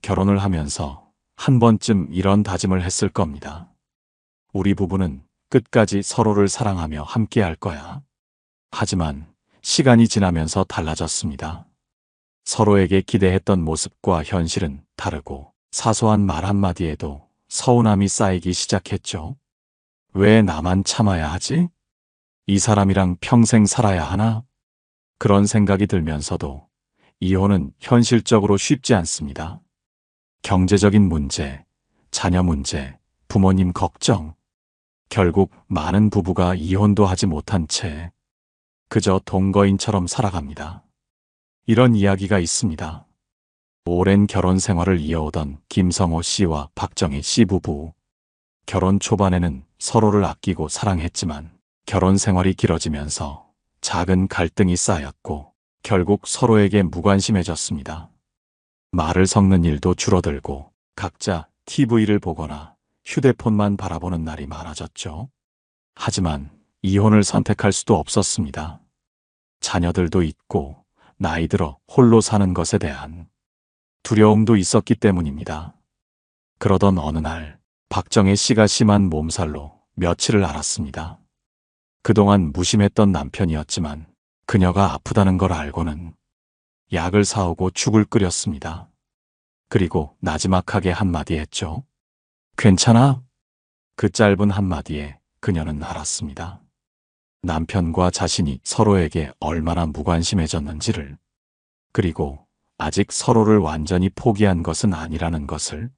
결혼을 하면서 한 번쯤 이런 다짐을 했을 겁니다. 우리 부부는 끝까지 서로를 사랑하며 함께 할 거야. 하지만 시간이 지나면서 달라졌습니다. 서로에게 기대했던 모습과 현실은 다르고 사소한 말 한마디에도 서운함이 쌓이기 시작했죠. 왜 나만 참아야 하지? 이 사람이랑 평생 살아야 하나? 그런 생각이 들면서도 이혼은 현실적으로 쉽지 않습니다. 경제적인 문제, 자녀 문제, 부모님 걱정. 결국 많은 부부가 이혼도 하지 못한 채 그저 동거인처럼 살아갑니다. 이런 이야기가 있습니다. 오랜 결혼 생활을 이어오던 김성호 씨와 박정희 씨 부부. 결혼 초반에는 서로를 아끼고 사랑했지만 결혼 생활이 길어지면서 작은 갈등이 쌓였고 결국 서로에게 무관심해졌습니다. 말을 섞는 일도 줄어들고 각자 TV를 보거나 휴대폰만 바라보는 날이 많아졌죠. 하지만 이혼을 선택할 수도 없었습니다. 자녀들도 있고 나이 들어 홀로 사는 것에 대한 두려움도 있었기 때문입니다. 그러던 어느 날 박정혜 씨가 심한 몸살로 며칠을 앓았습니다. 그동안 무심했던 남편이었지만 그녀가 아프다는 걸 알고는 약을 사오고 죽을 끓였습니다. 그리고 나지막하게 한마디 했죠. 괜찮아? 그 짧은 한마디에 그녀는 알았습니다. 남편과 자신이 서로에게 얼마나 무관심해졌는지를, 그리고 아직 서로를 완전히 포기한 것은 아니라는 것을.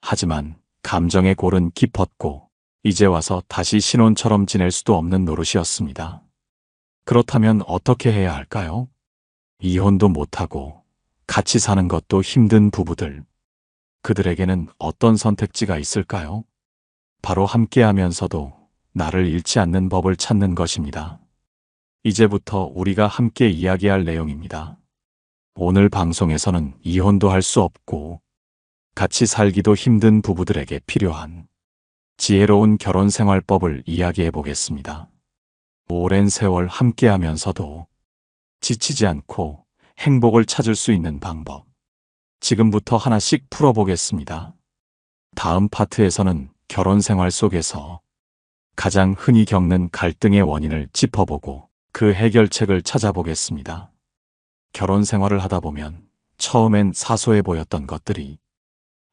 하지만 감정의 골은 깊었고 이제 와서 다시 신혼처럼 지낼 수도 없는 노릇이었습니다. 그렇다면 어떻게 해야 할까요? 이혼도 못하고 같이 사는 것도 힘든 부부들. 그들에게는 어떤 선택지가 있을까요? 바로 함께하면서도 나를 잃지 않는 법을 찾는 것입니다. 이제부터 우리가 함께 이야기할 내용입니다. 오늘 방송에서는 이혼도 할 수 없고 같이 살기도 힘든 부부들에게 필요한 지혜로운 결혼 생활법을 이야기해 보겠습니다. 오랜 세월 함께하면서도 지치지 않고 행복을 찾을 수 있는 방법. 지금부터 하나씩 풀어보겠습니다. 다음 파트에서는 결혼 생활 속에서 가장 흔히 겪는 갈등의 원인을 짚어보고 그 해결책을 찾아보겠습니다. 결혼 생활을 하다 보면 처음엔 사소해 보였던 것들이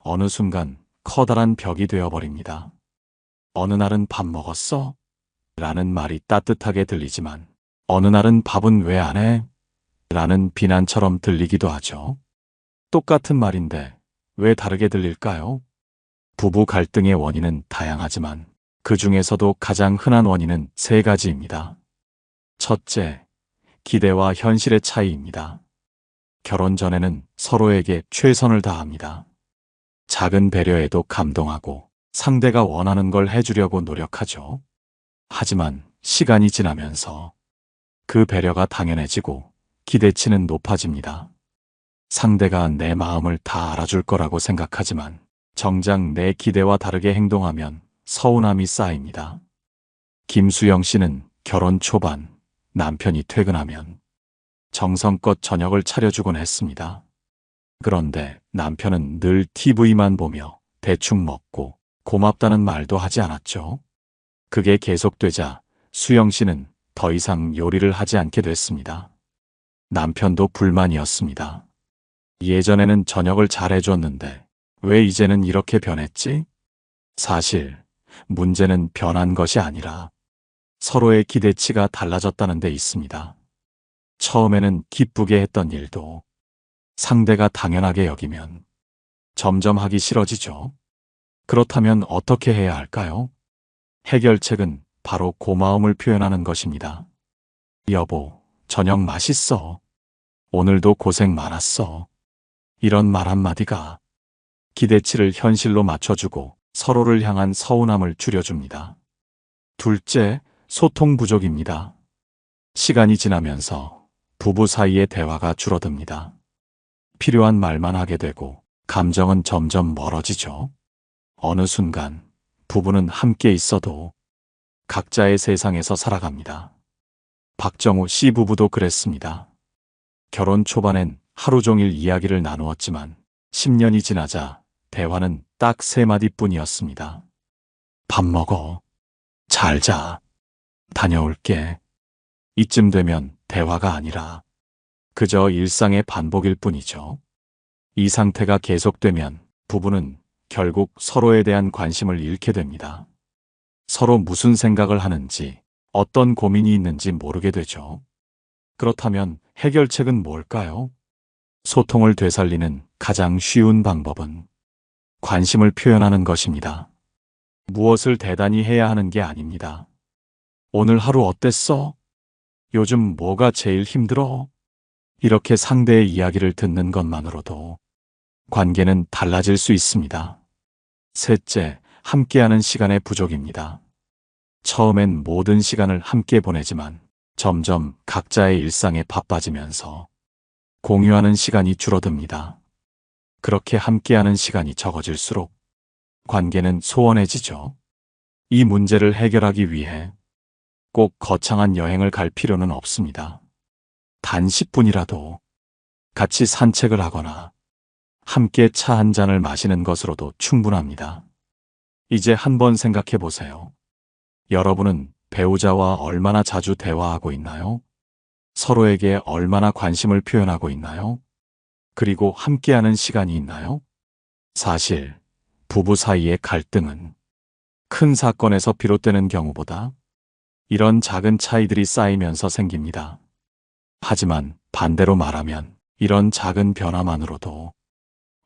어느 순간 커다란 벽이 되어버립니다. 어느 날은 밥 먹었어? 라는 말이 따뜻하게 들리지만 어느 날은 밥은 왜 안 해? 라는 비난처럼 들리기도 하죠. 똑같은 말인데 왜 다르게 들릴까요? 부부 갈등의 원인은 다양하지만 그 중에서도 가장 흔한 원인은 세 가지입니다. 첫째, 기대와 현실의 차이입니다. 결혼 전에는 서로에게 최선을 다합니다. 작은 배려에도 감동하고 상대가 원하는 걸 해주려고 노력하죠. 하지만 시간이 지나면서 그 배려가 당연해지고 기대치는 높아집니다. 상대가 내 마음을 다 알아줄 거라고 생각하지만 정작 내 기대와 다르게 행동하면 서운함이 쌓입니다. 김수영 씨는 결혼 초반 남편이 퇴근하면 정성껏 저녁을 차려주곤 했습니다. 그런데 남편은 늘 TV만 보며 대충 먹고 고맙다는 말도 하지 않았죠. 그게 계속되자 수영 씨는 더 이상 요리를 하지 않게 됐습니다. 남편도 불만이었습니다. 예전에는 저녁을 잘해줬는데 왜 이제는 이렇게 변했지? 사실 문제는 변한 것이 아니라 서로의 기대치가 달라졌다는 데 있습니다. 처음에는 기쁘게 했던 일도 상대가 당연하게 여기면 점점 하기 싫어지죠. 그렇다면 어떻게 해야 할까요? 해결책은 바로 고마움을 표현하는 것입니다. 여보, 저녁 맛있어. 오늘도 고생 많았어. 이런 말 한마디가 기대치를 현실로 맞춰주고 서로를 향한 서운함을 줄여줍니다. 둘째, 소통 부족입니다. 시간이 지나면서 부부 사이의 대화가 줄어듭니다. 필요한 말만 하게 되고 감정은 점점 멀어지죠. 어느 순간 부부는 함께 있어도 각자의 세상에서 살아갑니다. 박정우 씨 부부도 그랬습니다. 결혼 초반엔 하루 종일 이야기를 나누었지만 10년이 지나자 대화는 딱 3마디뿐이었습니다. 밥 먹어. 잘 자. 다녀올게. 이쯤 되면 대화가 아니라 그저 일상의 반복일 뿐이죠. 이 상태가 계속되면 부부는 결국 서로에 대한 관심을 잃게 됩니다. 서로 무슨 생각을 하는지, 어떤 고민이 있는지 모르게 되죠. 그렇다면 해결책은 뭘까요? 소통을 되살리는 가장 쉬운 방법은 관심을 표현하는 것입니다. 무엇을 대단히 해야 하는 게 아닙니다. 오늘 하루 어땠어? 요즘 뭐가 제일 힘들어? 이렇게 상대의 이야기를 듣는 것만으로도 관계는 달라질 수 있습니다. 셋째, 함께하는 시간의 부족입니다. 처음엔 모든 시간을 함께 보내지만 점점 각자의 일상에 바빠지면서 공유하는 시간이 줄어듭니다. 그렇게 함께하는 시간이 적어질수록 관계는 소원해지죠. 이 문제를 해결하기 위해 꼭 거창한 여행을 갈 필요는 없습니다. 단 10분이라도 같이 산책을 하거나 함께 차 한 잔을 마시는 것으로도 충분합니다. 이제 한번 생각해 보세요. 여러분은 배우자와 얼마나 자주 대화하고 있나요? 서로에게 얼마나 관심을 표현하고 있나요? 그리고 함께하는 시간이 있나요? 사실 부부 사이의 갈등은 큰 사건에서 비롯되는 경우보다 이런 작은 차이들이 쌓이면서 생깁니다. 하지만 반대로 말하면 이런 작은 변화만으로도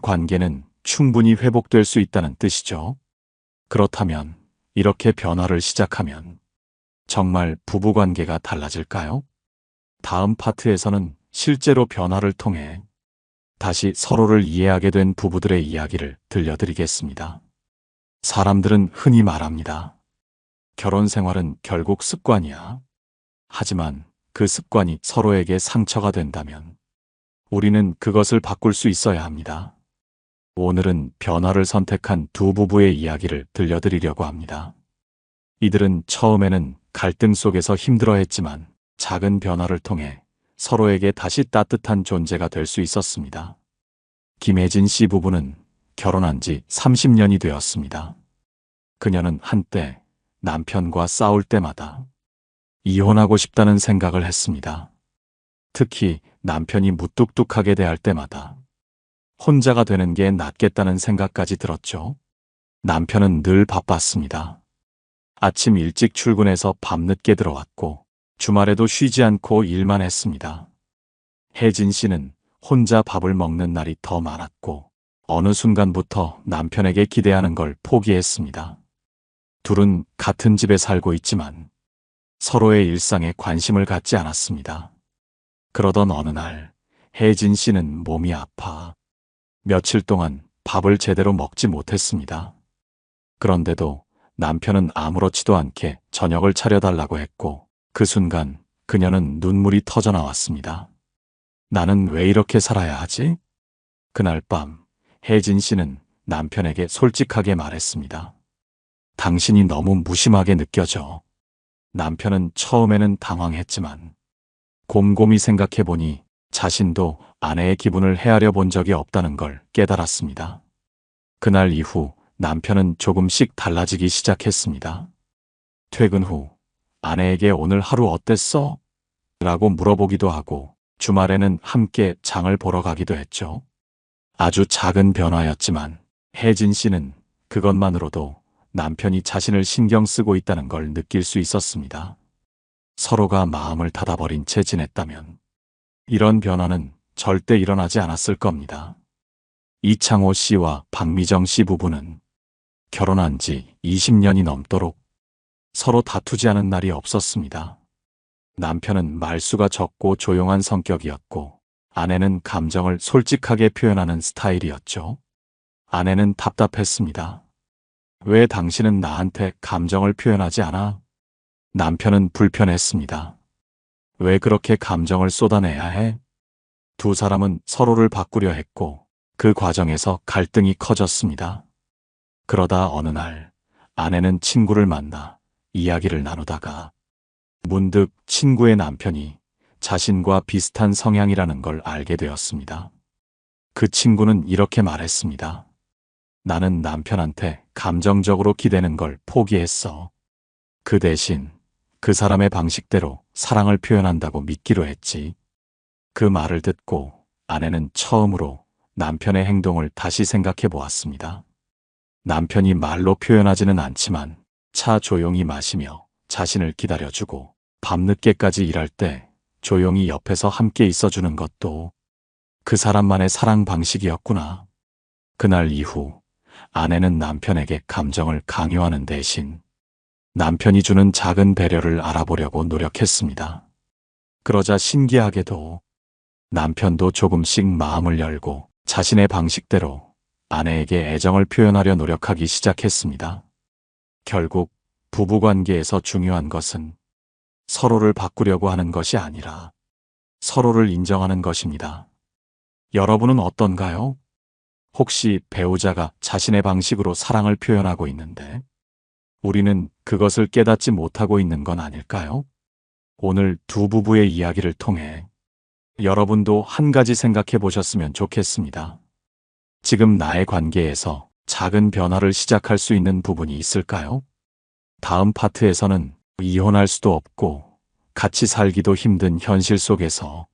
관계는 충분히 회복될 수 있다는 뜻이죠. 그렇다면 이렇게 변화를 시작하면 정말 부부관계가 달라질까요? 다음 파트에서는 실제로 변화를 통해 다시 서로를 이해하게 된 부부들의 이야기를 들려드리겠습니다. 사람들은 흔히 말합니다. 결혼 생활은 결국 습관이야. 하지만 그 습관이 서로에게 상처가 된다면 우리는 그것을 바꿀 수 있어야 합니다. 오늘은 변화를 선택한 두 부부의 이야기를 들려드리려고 합니다. 이들은 처음에는 갈등 속에서 힘들어했지만 작은 변화를 통해 서로에게 다시 따뜻한 존재가 될 수 있었습니다. 김혜진 씨 부부는 결혼한 지 30년이 되었습니다. 그녀는 한때 남편과 싸울 때마다 이혼하고 싶다는 생각을 했습니다. 특히 남편이 무뚝뚝하게 대할 때마다 혼자가 되는 게 낫겠다는 생각까지 들었죠. 남편은 늘 바빴습니다. 아침 일찍 출근해서 밤늦게 들어왔고 주말에도 쉬지 않고 일만 했습니다. 혜진 씨는 혼자 밥을 먹는 날이 더 많았고 어느 순간부터 남편에게 기대하는 걸 포기했습니다. 둘은 같은 집에 살고 있지만 서로의 일상에 관심을 갖지 않았습니다. 그러던 어느 날 혜진 씨는 몸이 아파 며칠 동안 밥을 제대로 먹지 못했습니다. 그런데도 남편은 아무렇지도 않게 저녁을 차려달라고 했고 그 순간 그녀는 눈물이 터져 나왔습니다. 나는 왜 이렇게 살아야 하지? 그날 밤 혜진 씨는 남편에게 솔직하게 말했습니다. 당신이 너무 무심하게 느껴져. 남편은 처음에는 당황했지만 곰곰이 생각해보니 자신도 아내의 기분을 헤아려 본 적이 없다는 걸 깨달았습니다. 그날 이후 남편은 조금씩 달라지기 시작했습니다. 퇴근 후 아내에게 오늘 하루 어땠어? 라고 물어보기도 하고 주말에는 함께 장을 보러 가기도 했죠. 아주 작은 변화였지만 혜진 씨는 그것만으로도 남편이 자신을 신경 쓰고 있다는 걸 느낄 수 있었습니다. 서로가 마음을 닫아버린 채 지냈다면 이런 변화는 절대 일어나지 않았을 겁니다. 이창호 씨와 박미정 씨 부부는 결혼한 지 20년이 넘도록 서로 다투지 않은 날이 없었습니다. 남편은 말수가 적고 조용한 성격이었고 아내는 감정을 솔직하게 표현하는 스타일이었죠. 아내는 답답했습니다. 왜 당신은 나한테 감정을 표현하지 않아? 남편은 불편했습니다. 왜 그렇게 감정을 쏟아내야 해? 두 사람은 서로를 바꾸려 했고 그 과정에서 갈등이 커졌습니다. 그러다 어느 날 아내는 친구를 만나 이야기를 나누다가 문득 친구의 남편이 자신과 비슷한 성향이라는 걸 알게 되었습니다. 그 친구는 이렇게 말했습니다. 나는 남편한테 감정적으로 기대는 걸 포기했어. 그 대신 그 사람의 방식대로 사랑을 표현한다고 믿기로 했지. 그 말을 듣고 아내는 처음으로 남편의 행동을 다시 생각해 보았습니다. 남편이 말로 표현하지는 않지만 차 조용히 마시며 자신을 기다려주고 밤늦게까지 일할 때 조용히 옆에서 함께 있어주는 것도 그 사람만의 사랑 방식이었구나. 그날 이후 아내는 남편에게 감정을 강요하는 대신 남편이 주는 작은 배려를 알아보려고 노력했습니다. 그러자 신기하게도 남편도 조금씩 마음을 열고 자신의 방식대로 아내에게 애정을 표현하려 노력하기 시작했습니다. 결국 부부관계에서 중요한 것은 서로를 바꾸려고 하는 것이 아니라 서로를 인정하는 것입니다. 여러분은 어떤가요? 혹시 배우자가 자신의 방식으로 사랑을 표현하고 있는데 우리는 그것을 깨닫지 못하고 있는 건 아닐까요? 오늘 두 부부의 이야기를 통해 여러분도 한 가지 생각해 보셨으면 좋겠습니다. 지금 나의 관계에서 작은 변화를 시작할 수 있는 부분이 있을까요? 다음 파트에서는 이혼할 수도 없고 같이 살기도 힘든 현실 속에서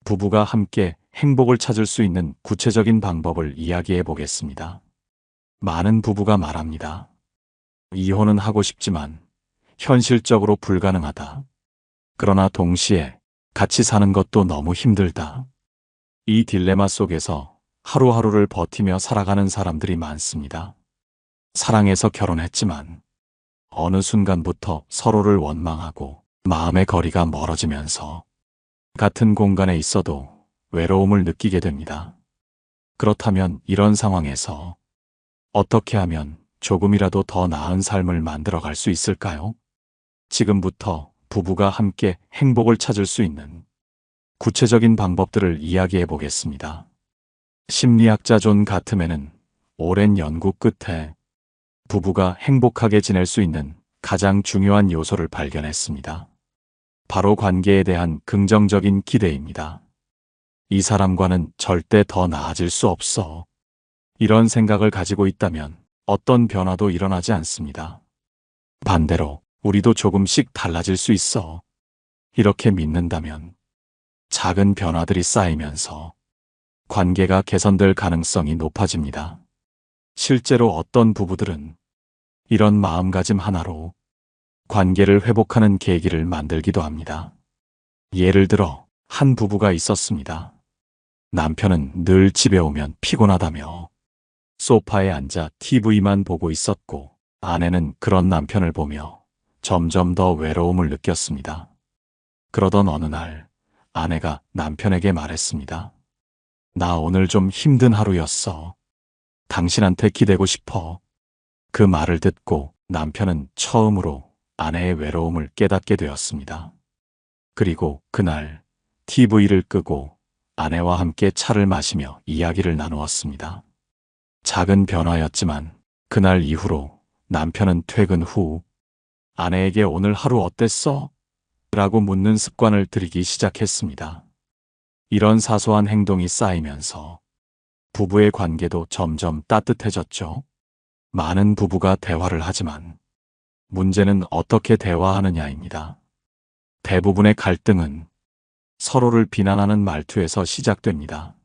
부부가 함께 행복을 찾을 수 있는 구체적인 방법을 이야기해 보겠습니다. 많은 부부가 말합니다. 이혼은 하고 싶지만 현실적으로 불가능하다. 그러나 동시에 같이 사는 것도 너무 힘들다. 이 딜레마 속에서 하루하루를 버티며 살아가는 사람들이 많습니다. 사랑해서 결혼했지만 어느 순간부터 서로를 원망하고 마음의 거리가 멀어지면서 같은 공간에 있어도 외로움을 느끼게 됩니다. 그렇다면 이런 상황에서 어떻게 하면 조금이라도 더 나은 삶을 만들어갈 수 있을까요? 지금부터 부부가 함께 행복을 찾을 수 있는 구체적인 방법들을 이야기해 보겠습니다. 심리학자 존 가트맨은 오랜 연구 끝에 부부가 행복하게 지낼 수 있는 가장 중요한 요소를 발견했습니다. 바로 관계에 대한 긍정적인 기대입니다. 이 사람과는 절대 더 나아질 수 없어. 이런 생각을 가지고 있다면 어떤 변화도 일어나지 않습니다. 반대로 우리도 조금씩 달라질 수 있어. 이렇게 믿는다면 작은 변화들이 쌓이면서 관계가 개선될 가능성이 높아집니다. 실제로 어떤 부부들은 이런 마음가짐 하나로 관계를 회복하는 계기를 만들기도 합니다. 예를 들어 한 부부가 있었습니다. 남편은 늘 집에 오면 피곤하다며 소파에 앉아 TV만 보고 있었고 아내는 그런 남편을 보며 점점 더 외로움을 느꼈습니다. 그러던 어느 날 아내가 남편에게 말했습니다. 나 오늘 좀 힘든 하루였어. 당신한테 기대고 싶어. 그 말을 듣고 남편은 처음으로 아내의 외로움을 깨닫게 되었습니다. 그리고 그날 TV를 끄고 아내와 함께 차를 마시며 이야기를 나누었습니다. 작은 변화였지만 그날 이후로 남편은 퇴근 후 아내에게 오늘 하루 어땠어? 라고 묻는 습관을 들이기 시작했습니다. 이런 사소한 행동이 쌓이면서 부부의 관계도 점점 따뜻해졌죠. 많은 부부가 대화를 하지만 문제는 어떻게 대화하느냐입니다. 대부분의 갈등은 서로를 비난하는 말투에서 시작됩니다.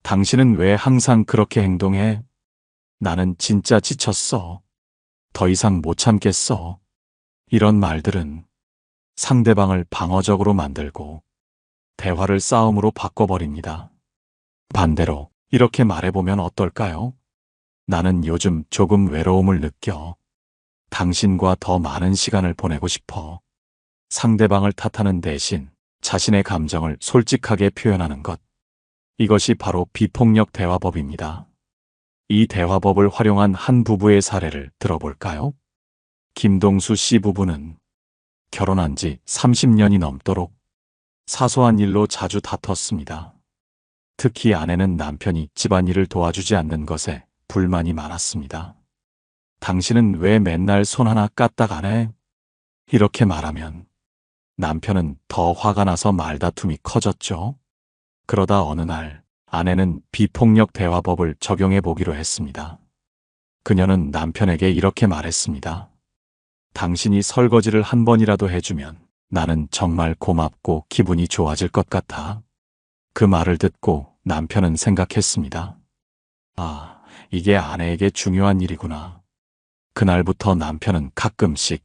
당신은 왜 항상 그렇게 행동해? 나는 진짜 지쳤어. 더 이상 못 참겠어. 이런 말들은 상대방을 방어적으로 만들고 대화를 싸움으로 바꿔버립니다. 반대로 이렇게 말해보면 어떨까요? 나는 요즘 조금 외로움을 느껴. 당신과 더 많은 시간을 보내고 싶어. 상대방을 탓하는 대신 자신의 감정을 솔직하게 표현하는 것. 이것이 바로 비폭력 대화법입니다. 이 대화법을 활용한 한 부부의 사례를 들어볼까요? 김동수 씨 부부는 결혼한 지 30년이 넘도록 사소한 일로 자주 다퉜습니다. 특히 아내는 남편이 집안일을 도와주지 않는 것에 불만이 많았습니다. 당신은 왜 맨날 손 하나 까딱 안 해? 이렇게 말하면 남편은 더 화가 나서 말다툼이 커졌죠. 그러다 어느 날 아내는 비폭력 대화법을 적용해 보기로 했습니다. 그녀는 남편에게 이렇게 말했습니다. 당신이 설거지를 한 번이라도 해주면 나는 정말 고맙고 기분이 좋아질 것 같아. 그 말을 듣고 남편은 생각했습니다. 아, 이게 아내에게 중요한 일이구나. 그날부터 남편은 가끔씩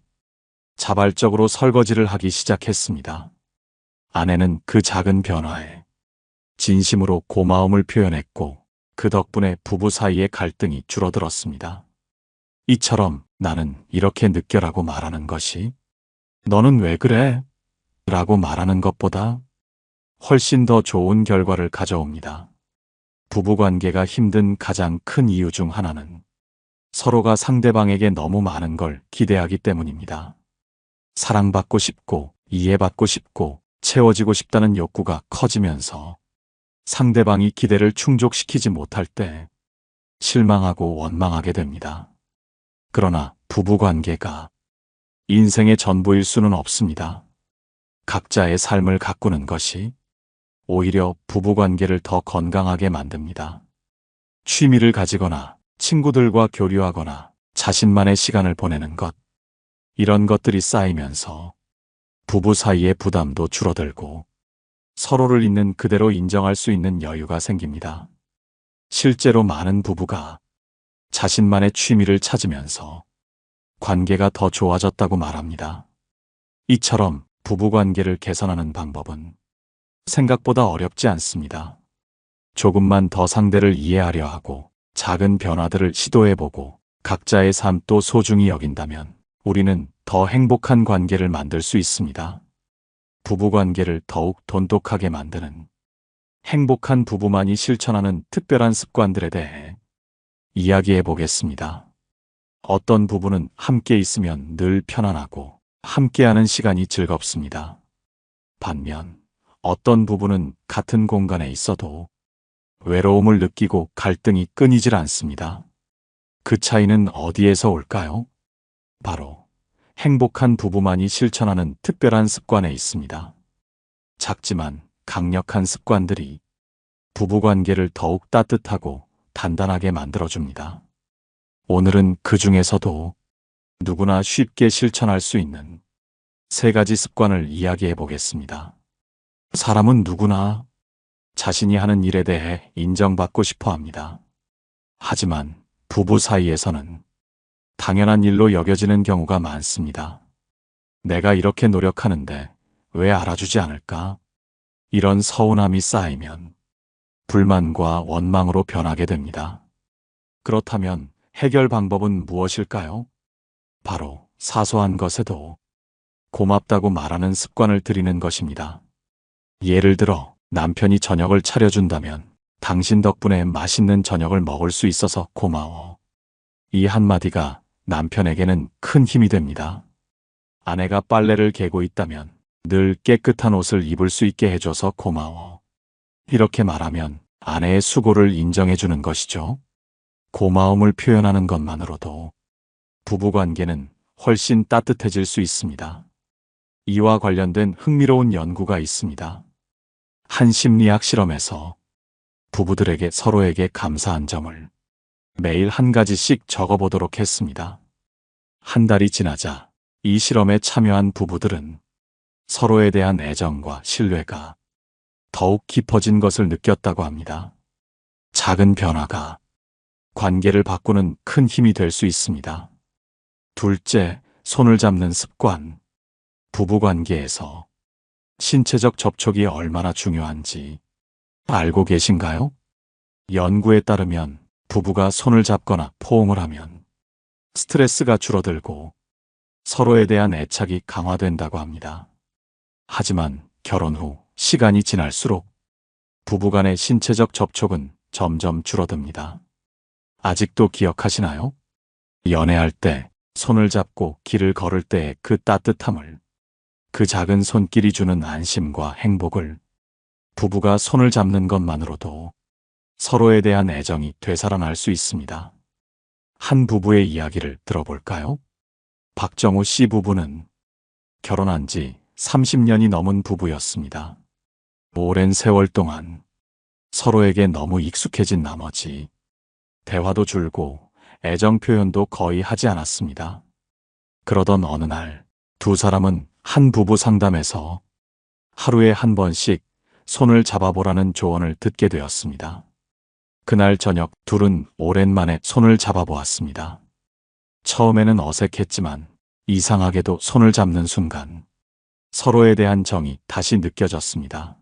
자발적으로 설거지를 하기 시작했습니다. 아내는 그 작은 변화에 진심으로 고마움을 표현했고 그 덕분에 부부 사이의 갈등이 줄어들었습니다. 이처럼 나는 이렇게 느껴라고 말하는 것이 너는 왜 그래? 라고 말하는 것보다 훨씬 더 좋은 결과를 가져옵니다. 부부관계가 힘든 가장 큰 이유 중 하나는 서로가 상대방에게 너무 많은 걸 기대하기 때문입니다. 사랑받고 싶고 이해받고 싶고 채워지고 싶다는 욕구가 커지면서 상대방이 기대를 충족시키지 못할 때 실망하고 원망하게 됩니다. 그러나 부부관계가 인생의 전부일 수는 없습니다. 각자의 삶을 가꾸는 것이 오히려 부부관계를 더 건강하게 만듭니다. 취미를 가지거나 친구들과 교류하거나 자신만의 시간을 보내는 것, 이런 것들이 쌓이면서 부부 사이의 부담도 줄어들고 서로를 있는 그대로 인정할 수 있는 여유가 생깁니다. 실제로 많은 부부가 자신만의 취미를 찾으면서 관계가 더 좋아졌다고 말합니다. 이처럼 부부관계를 개선하는 방법은 생각보다 어렵지 않습니다. 조금만 더 상대를 이해하려 하고 작은 변화들을 시도해보고 각자의 삶도 소중히 여긴다면 우리는 더 행복한 관계를 만들 수 있습니다. 부부관계를 더욱 돈독하게 만드는 행복한 부부만이 실천하는 특별한 습관들에 대해 이야기해 보겠습니다. 어떤 부부는 함께 있으면 늘 편안하고 함께하는 시간이 즐겁습니다. 반면 어떤 부부는 같은 공간에 있어도 외로움을 느끼고 갈등이 끊이질 않습니다. 그 차이는 어디에서 올까요? 바로 행복한 부부만이 실천하는 특별한 습관에 있습니다. 작지만 강력한 습관들이 부부관계를 더욱 따뜻하고 단단하게 만들어줍니다. 오늘은 그 중에서도 누구나 쉽게 실천할 수 있는 3가지 습관을 이야기해 보겠습니다. 사람은 누구나 자신이 하는 일에 대해 인정받고 싶어 합니다. 하지만 부부 사이에서는 당연한 일로 여겨지는 경우가 많습니다. 내가 이렇게 노력하는데 왜 알아주지 않을까? 이런 서운함이 쌓이면 불만과 원망으로 변하게 됩니다. 그렇다면 해결 방법은 무엇일까요? 바로 사소한 것에도 고맙다고 말하는 습관을 들이는 것입니다. 예를 들어 남편이 저녁을 차려준다면 당신 덕분에 맛있는 저녁을 먹을 수 있어서 고마워. 이 한마디가 남편에게는 큰 힘이 됩니다. 아내가 빨래를 개고 있다면 늘 깨끗한 옷을 입을 수 있게 해줘서 고마워. 이렇게 말하면 아내의 수고를 인정해주는 것이죠. 고마움을 표현하는 것만으로도 부부관계는 훨씬 따뜻해질 수 있습니다. 이와 관련된 흥미로운 연구가 있습니다. 한 심리학 실험에서 부부들에게 서로에게 감사한 점을 매일 한 가지씩 적어보도록 했습니다. 한 달이 지나자 이 실험에 참여한 부부들은 서로에 대한 애정과 신뢰가 더욱 깊어진 것을 느꼈다고 합니다. 작은 변화가 관계를 바꾸는 큰 힘이 될 수 있습니다. 둘째, 손을 잡는 습관. 부부관계에서 신체적 접촉이 얼마나 중요한지 알고 계신가요? 연구에 따르면 부부가 손을 잡거나 포옹을 하면 스트레스가 줄어들고 서로에 대한 애착이 강화된다고 합니다. 하지만 결혼 후 시간이 지날수록 부부 간의 신체적 접촉은 점점 줄어듭니다. 아직도 기억하시나요? 연애할 때 손을 잡고 길을 걸을 때의 그 따뜻함을, 그 작은 손길이 주는 안심과 행복을 부부가 손을 잡는 것만으로도 서로에 대한 애정이 되살아날 수 있습니다. 한 부부의 이야기를 들어볼까요? 박정우 씨 부부는 결혼한 지 30년이 넘은 부부였습니다. 오랜 세월 동안 서로에게 너무 익숙해진 나머지 대화도 줄고 애정 표현도 거의 하지 않았습니다. 그러던 어느 날 두 사람은 한 부부 상담에서 하루에 한 번씩 손을 잡아보라는 조언을 듣게 되었습니다. 그날 저녁 둘은 오랜만에 손을 잡아보았습니다. 처음에는 어색했지만 이상하게도 손을 잡는 순간 서로에 대한 정이 다시 느껴졌습니다.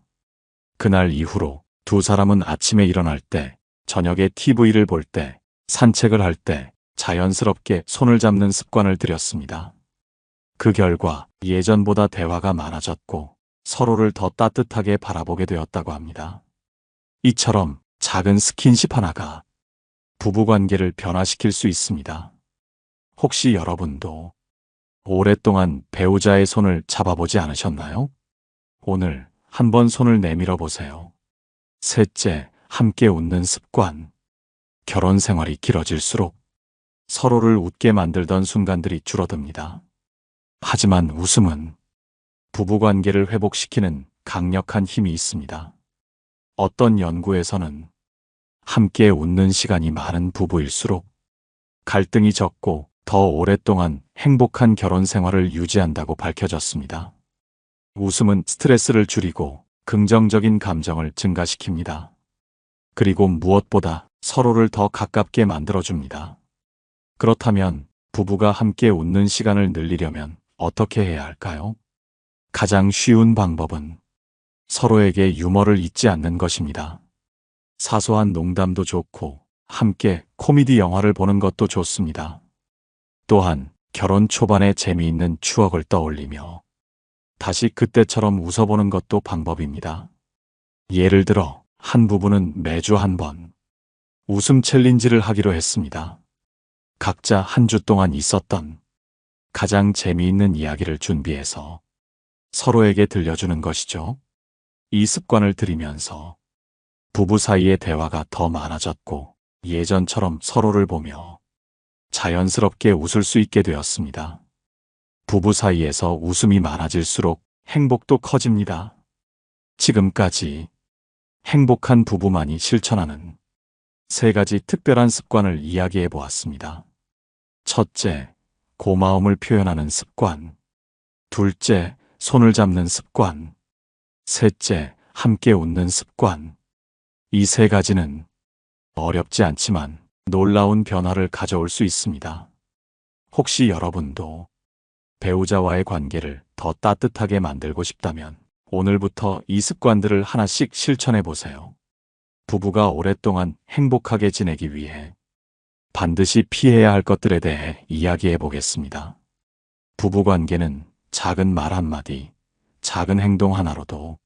그날 이후로 두 사람은 아침에 일어날 때, 저녁에 TV를 볼 때, 산책을 할 때 자연스럽게 손을 잡는 습관을 들였습니다. 그 결과 예전보다 대화가 많아졌고 서로를 더 따뜻하게 바라보게 되었다고 합니다. 이처럼 작은 스킨십 하나가 부부관계를 변화시킬 수 있습니다. 혹시 여러분도 오랫동안 배우자의 손을 잡아보지 않으셨나요? 오늘 한번 손을 내밀어 보세요. 셋째, 함께 웃는 습관. 결혼 생활이 길어질수록 서로를 웃게 만들던 순간들이 줄어듭니다. 하지만 웃음은 부부관계를 회복시키는 강력한 힘이 있습니다. 어떤 연구에서는 함께 웃는 시간이 많은 부부일수록 갈등이 적고 더 오랫동안 행복한 결혼 생활을 유지한다고 밝혀졌습니다. 웃음은 스트레스를 줄이고 긍정적인 감정을 증가시킵니다. 그리고 무엇보다 서로를 더 가깝게 만들어줍니다. 그렇다면 부부가 함께 웃는 시간을 늘리려면 어떻게 해야 할까요? 가장 쉬운 방법은 서로에게 유머를 잊지 않는 것입니다. 사소한 농담도 좋고 함께 코미디 영화를 보는 것도 좋습니다. 또한 결혼 초반의 재미있는 추억을 떠올리며 다시 그때처럼 웃어보는 것도 방법입니다. 예를 들어 한 부부는 매주 한 번 웃음 챌린지를 하기로 했습니다. 각자 한 주 동안 있었던 가장 재미있는 이야기를 준비해서 서로에게 들려주는 것이죠. 이 습관을 들이면서 부부 사이의 대화가 더 많아졌고 예전처럼 서로를 보며 자연스럽게 웃을 수 있게 되었습니다. 부부 사이에서 웃음이 많아질수록 행복도 커집니다. 지금까지 행복한 부부만이 실천하는 3가지 특별한 습관을 이야기해 보았습니다. 첫째, 고마움을 표현하는 습관. 둘째, 손을 잡는 습관. 셋째, 함께 웃는 습관. 이 3가지는 어렵지 않지만 놀라운 변화를 가져올 수 있습니다. 혹시 여러분도 배우자와의 관계를 더 따뜻하게 만들고 싶다면 오늘부터 이 습관들을 하나씩 실천해 보세요. 부부가 오랫동안 행복하게 지내기 위해 반드시 피해야 할 것들에 대해 이야기해 보겠습니다. 부부관계는 작은 말 한마디, 작은 행동 하나로도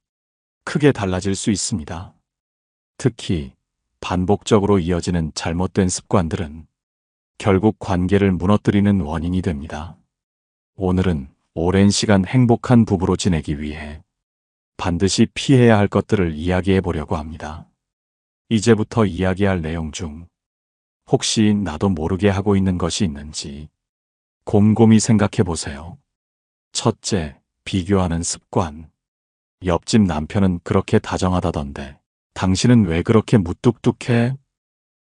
크게 달라질 수 있습니다. 특히 반복적으로 이어지는 잘못된 습관들은 결국 관계를 무너뜨리는 원인이 됩니다. 오늘은 오랜 시간 행복한 부부로 지내기 위해 반드시 피해야 할 것들을 이야기해 보려고 합니다. 이제부터 이야기할 내용 중 혹시 나도 모르게 하고 있는 것이 있는지 곰곰이 생각해 보세요. 첫째, 비교하는 습관. 옆집 남편은 그렇게 다정하다던데 당신은 왜 그렇게 무뚝뚝해?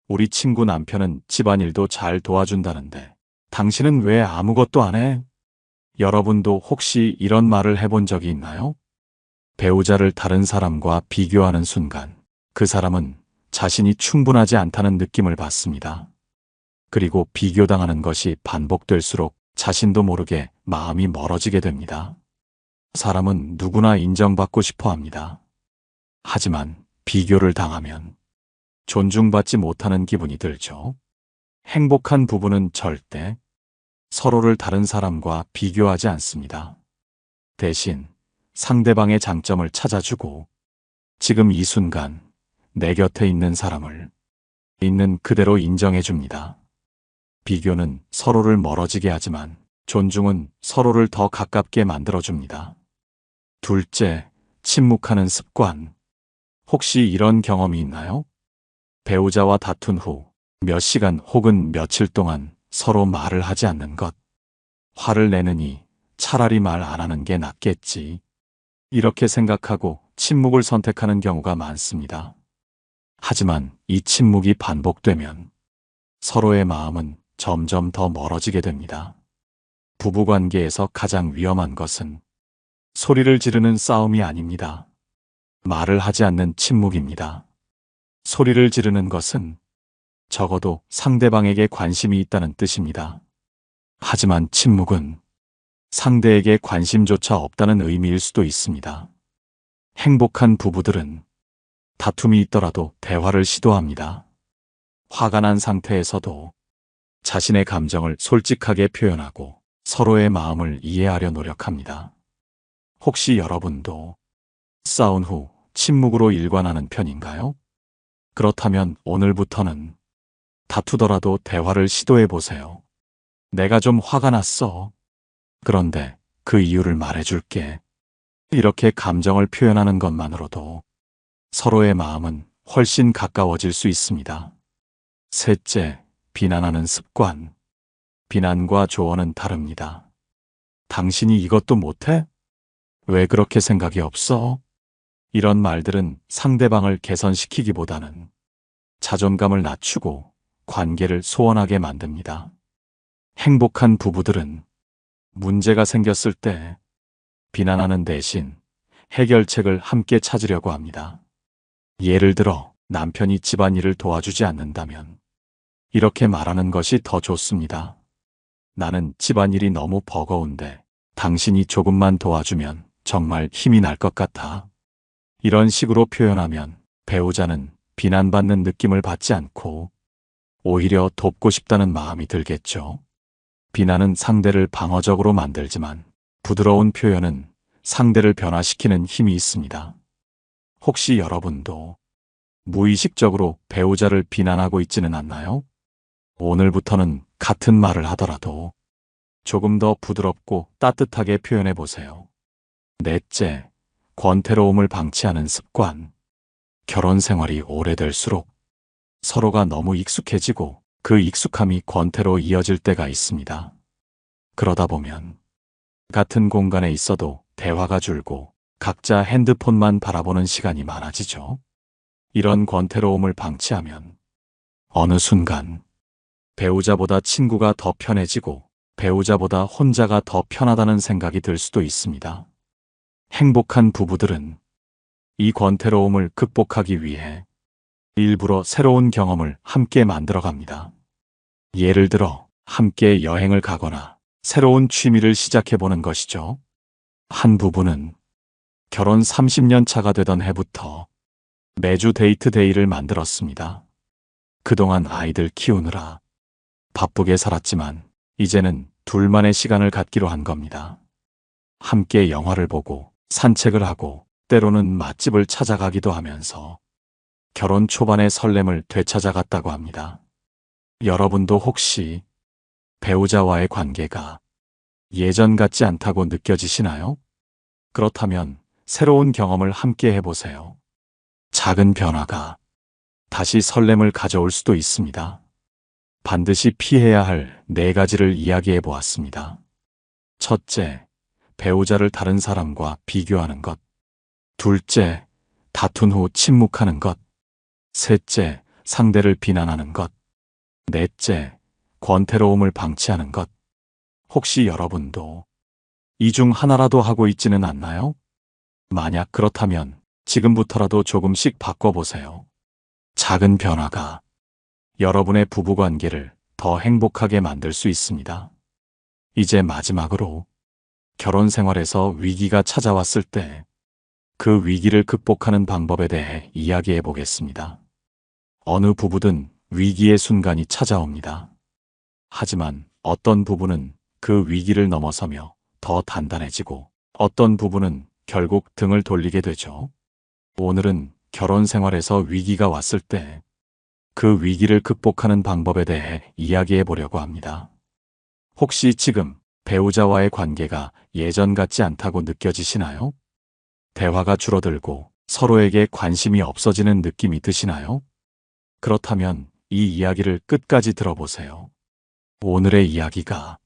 우리 친구 남편은 집안일도 잘 도와준다는데 당신은 왜 아무것도 안 해? 여러분도 혹시 이런 말을 해본 적이 있나요? 배우자를 다른 사람과 비교하는 순간 그 사람은 자신이 충분하지 않다는 느낌을 받습니다. 그리고 비교당하는 것이 반복될수록 자신도 모르게 마음이 멀어지게 됩니다. 사람은 누구나 인정받고 싶어 합니다. 하지만 비교를 당하면 존중받지 못하는 기분이 들죠. 행복한 부부는 절대 서로를 다른 사람과 비교하지 않습니다. 대신 상대방의 장점을 찾아주고 지금 이 순간 내 곁에 있는 사람을 있는 그대로 인정해 줍니다. 비교는 서로를 멀어지게 하지만 존중은 서로를 더 가깝게 만들어 줍니다. 둘째, 침묵하는 습관. 혹시 이런 경험이 있나요? 배우자와 다툰 후 몇 시간 혹은 며칠 동안 서로 말을 하지 않는 것. 화를 내느니 차라리 말 안 하는 게 낫겠지. 이렇게 생각하고 침묵을 선택하는 경우가 많습니다. 하지만 이 침묵이 반복되면 서로의 마음은 점점 더 멀어지게 됩니다. 부부관계에서 가장 위험한 것은 소리를 지르는 싸움이 아닙니다. 말을 하지 않는 침묵입니다. 소리를 지르는 것은 적어도 상대방에게 관심이 있다는 뜻입니다. 하지만 침묵은 상대에게 관심조차 없다는 의미일 수도 있습니다. 행복한 부부들은 다툼이 있더라도 대화를 시도합니다. 화가 난 상태에서도 자신의 감정을 솔직하게 표현하고 서로의 마음을 이해하려 노력합니다. 혹시 여러분도 싸운 후 침묵으로 일관하는 편인가요? 그렇다면 오늘부터는 다투더라도 대화를 시도해 보세요. 내가 좀 화가 났어. 그런데 그 이유를 말해줄게. 이렇게 감정을 표현하는 것만으로도 서로의 마음은 훨씬 가까워질 수 있습니다. 셋째, 비난하는 습관. 비난과 조언은 다릅니다. 당신이 이것도 못해? 왜 그렇게 생각이 없어? 이런 말들은 상대방을 개선시키기보다는 자존감을 낮추고 관계를 소원하게 만듭니다. 행복한 부부들은 문제가 생겼을 때 비난하는 대신 해결책을 함께 찾으려고 합니다. 예를 들어 남편이 집안일을 도와주지 않는다면 이렇게 말하는 것이 더 좋습니다. 나는 집안일이 너무 버거운데 당신이 조금만 도와주면 정말 힘이 날 것 같아. 이런 식으로 표현하면 배우자는 비난받는 느낌을 받지 않고 오히려 돕고 싶다는 마음이 들겠죠. 비난은 상대를 방어적으로 만들지만 부드러운 표현은 상대를 변화시키는 힘이 있습니다. 혹시 여러분도 무의식적으로 배우자를 비난하고 있지는 않나요? 오늘부터는 같은 말을 하더라도 조금 더 부드럽고 따뜻하게 표현해 보세요. 넷째, 권태로움을 방치하는 습관. 결혼 생활이 오래될수록 서로가 너무 익숙해지고 그 익숙함이 권태로 이어질 때가 있습니다. 그러다 보면 같은 공간에 있어도 대화가 줄고 각자 핸드폰만 바라보는 시간이 많아지죠. 이런 권태로움을 방치하면 어느 순간 배우자보다 친구가 더 편해지고 배우자보다 혼자가 더 편하다는 생각이 들 수도 있습니다. 행복한 부부들은 이 권태로움을 극복하기 위해 일부러 새로운 경험을 함께 만들어갑니다. 예를 들어 함께 여행을 가거나 새로운 취미를 시작해보는 것이죠. 한 부부는 결혼 30년 차가 되던 해부터 매주 데이트 데이를 만들었습니다. 그동안 아이들 키우느라 바쁘게 살았지만 이제는 둘만의 시간을 갖기로 한 겁니다. 함께 영화를 보고 산책을 하고 때로는 맛집을 찾아가기도 하면서 결혼 초반의 설렘을 되찾아갔다고 합니다. 여러분도 혹시 배우자와의 관계가 예전 같지 않다고 느껴지시나요? 그렇다면 새로운 경험을 함께 해보세요. 작은 변화가 다시 설렘을 가져올 수도 있습니다. 반드시 피해야 할 4가지를 이야기해 보았습니다. 첫째, 배우자를 다른 사람과 비교하는 것. 둘째, 다툰 후 침묵하는 것. 셋째, 상대를 비난하는 것. 넷째, 권태로움을 방치하는 것. 혹시 여러분도 이 중 하나라도 하고 있지는 않나요? 만약 그렇다면 지금부터라도 조금씩 바꿔보세요. 작은 변화가 여러분의 부부관계를 더 행복하게 만들 수 있습니다. 이제 마지막으로 결혼 생활에서 위기가 찾아왔을 때 그 위기를 극복하는 방법에 대해 이야기해 보겠습니다. 어느 부부든 위기의 순간이 찾아옵니다. 하지만 어떤 부부는 그 위기를 넘어서며 더 단단해지고 어떤 부부는 결국 등을 돌리게 되죠. 오늘은 결혼 생활에서 위기가 왔을 때 그 위기를 극복하는 방법에 대해 이야기해 보려고 합니다. 혹시 지금 배우자와의 관계가 예전 같지 않다고 느껴지시나요? 대화가 줄어들고 서로에게 관심이 없어지는 느낌이 드시나요? 그렇다면 이 이야기를 끝까지 들어보세요. 오늘의 이야기가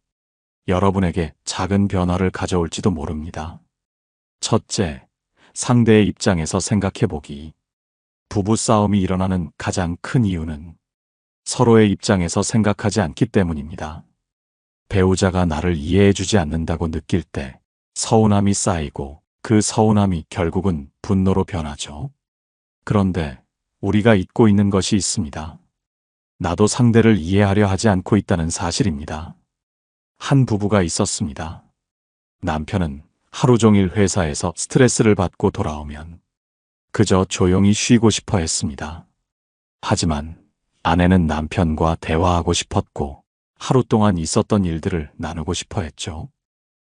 여러분에게 작은 변화를 가져올지도 모릅니다. 첫째, 상대의 입장에서 생각해 보기. 부부 싸움이 일어나는 가장 큰 이유는 서로의 입장에서 생각하지 않기 때문입니다. 배우자가 나를 이해해주지 않는다고 느낄 때 서운함이 쌓이고 그 서운함이 결국은 분노로 변하죠. 그런데 우리가 잊고 있는 것이 있습니다. 나도 상대를 이해하려 하지 않고 있다는 사실입니다. 한 부부가 있었습니다. 남편은 하루 종일 회사에서 스트레스를 받고 돌아오면 그저 조용히 쉬고 싶어 했습니다. 하지만 아내는 남편과 대화하고 싶었고 하루 동안 있었던 일들을 나누고 싶어 했죠.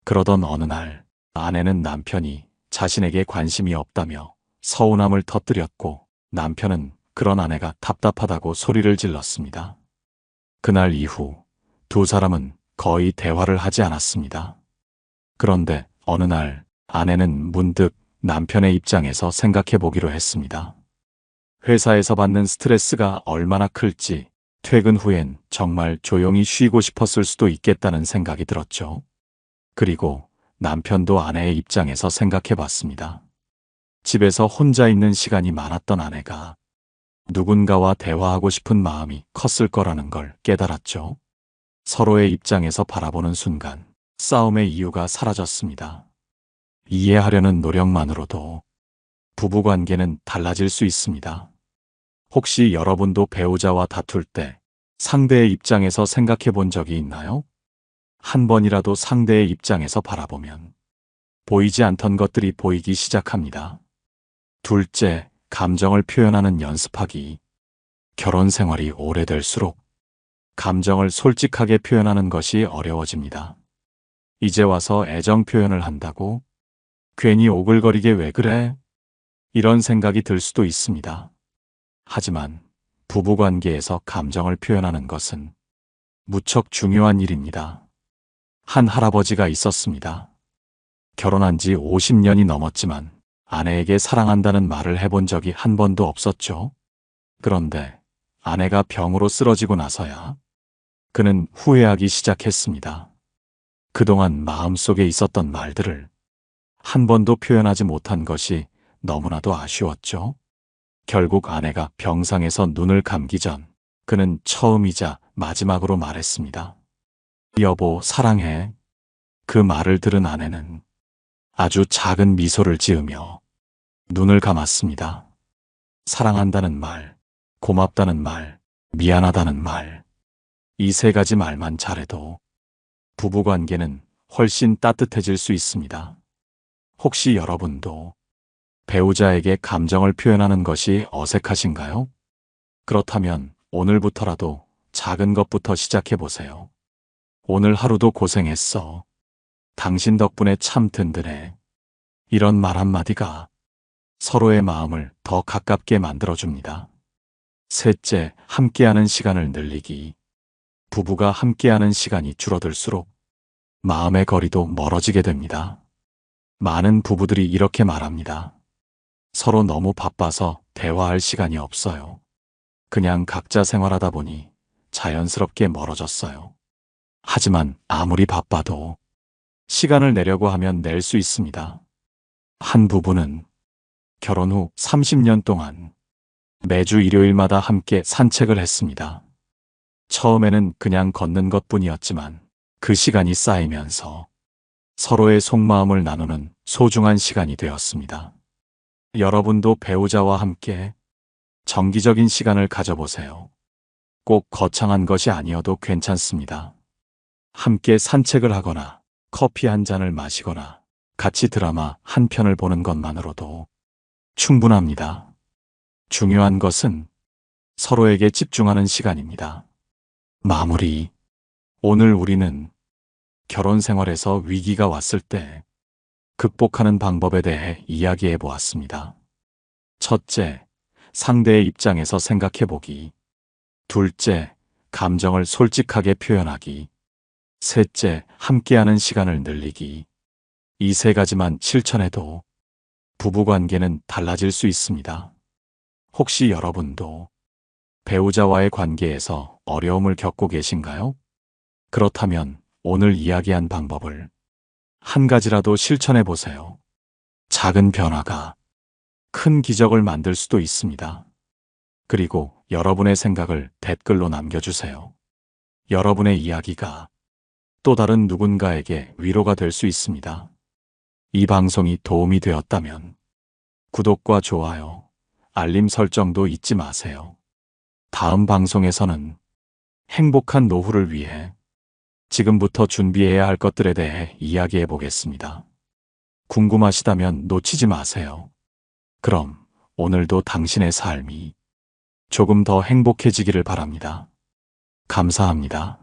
그러던 어느 날 아내는 남편이 자신에게 관심이 없다며 서운함을 터뜨렸고 남편은 그런 아내가 답답하다고 소리를 질렀습니다. 그날 이후 두 사람은 거의 대화를 하지 않았습니다. 그런데 어느 날 아내는 문득 남편의 입장에서 생각해 보기로 했습니다. 회사에서 받는 스트레스가 얼마나 클지 퇴근 후엔 정말 조용히 쉬고 싶었을 수도 있겠다는 생각이 들었죠. 그리고 남편도 아내의 입장에서 생각해 봤습니다. 집에서 혼자 있는 시간이 많았던 아내가 누군가와 대화하고 싶은 마음이 컸을 거라는 걸 깨달았죠. 서로의 입장에서 바라보는 순간 싸움의 이유가 사라졌습니다. 이해하려는 노력만으로도 부부관계는 달라질 수 있습니다. 혹시 여러분도 배우자와 다툴 때 상대의 입장에서 생각해 본 적이 있나요? 한 번이라도 상대의 입장에서 바라보면 보이지 않던 것들이 보이기 시작합니다. 둘째, 감정을 표현하는 연습하기. 결혼 생활이 오래될수록 감정을 솔직하게 표현하는 것이 어려워집니다. 이제 와서 애정 표현을 한다고? 괜히 오글거리게 왜 그래? 이런 생각이 들 수도 있습니다. 하지만 부부관계에서 감정을 표현하는 것은 무척 중요한 일입니다. 한 할아버지가 있었습니다. 결혼한 지 50년이 넘었지만 아내에게 사랑한다는 말을 해본 적이 한 번도 없었죠. 그런데 아내가 병으로 쓰러지고 나서야 그는 후회하기 시작했습니다. 그동안 마음속에 있었던 말들을 한 번도 표현하지 못한 것이 너무나도 아쉬웠죠. 결국 아내가 병상에서 눈을 감기 전 그는 처음이자 마지막으로 말했습니다. 여보, 사랑해. 그 말을 들은 아내는 아주 작은 미소를 지으며 눈을 감았습니다. 사랑한다는 말, 고맙다는 말, 미안하다는 말. 이 세 가지 말만 잘해도 부부관계는 훨씬 따뜻해질 수 있습니다. 혹시 여러분도 배우자에게 감정을 표현하는 것이 어색하신가요? 그렇다면 오늘부터라도 작은 것부터 시작해 보세요. 오늘 하루도 고생했어. 당신 덕분에 참 든든해. 이런 말 한마디가 서로의 마음을 더 가깝게 만들어줍니다. 셋째, 함께하는 시간을 늘리기. 부부가 함께하는 시간이 줄어들수록 마음의 거리도 멀어지게 됩니다. 많은 부부들이 이렇게 말합니다. 서로 너무 바빠서 대화할 시간이 없어요. 그냥 각자 생활하다 보니 자연스럽게 멀어졌어요. 하지만 아무리 바빠도 시간을 내려고 하면 낼 수 있습니다. 한 부부는 결혼 후 30년 동안 매주 일요일마다 함께 산책을 했습니다. 처음에는 그냥 걷는 것뿐이었지만 그 시간이 쌓이면서 서로의 속마음을 나누는 소중한 시간이 되었습니다. 여러분도 배우자와 함께 정기적인 시간을 가져보세요. 꼭 거창한 것이 아니어도 괜찮습니다. 함께 산책을 하거나 커피 한 잔을 마시거나 같이 드라마 한 편을 보는 것만으로도 충분합니다. 중요한 것은 서로에게 집중하는 시간입니다. 마무리. 오늘 우리는 결혼 생활에서 위기가 왔을 때 극복하는 방법에 대해 이야기해 보았습니다. 첫째, 상대의 입장에서 생각해 보기. 둘째, 감정을 솔직하게 표현하기. 셋째, 함께하는 시간을 늘리기. 이 세 가지만 실천해도 부부관계는 달라질 수 있습니다. 혹시 여러분도 배우자와의 관계에서 어려움을 겪고 계신가요? 그렇다면 오늘 이야기한 방법을 한 가지라도 실천해 보세요. 작은 변화가 큰 기적을 만들 수도 있습니다. 그리고 여러분의 생각을 댓글로 남겨주세요. 여러분의 이야기가 또 다른 누군가에게 위로가 될 수 있습니다. 이 방송이 도움이 되었다면 구독과 좋아요, 알림 설정도 잊지 마세요. 다음 방송에서는 행복한 노후를 위해 지금부터 준비해야 할 것들에 대해 이야기해 보겠습니다. 궁금하시다면 놓치지 마세요. 그럼 오늘도 당신의 삶이 조금 더 행복해지기를 바랍니다. 감사합니다.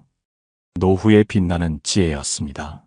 노후에 빛나는 지혜였습니다.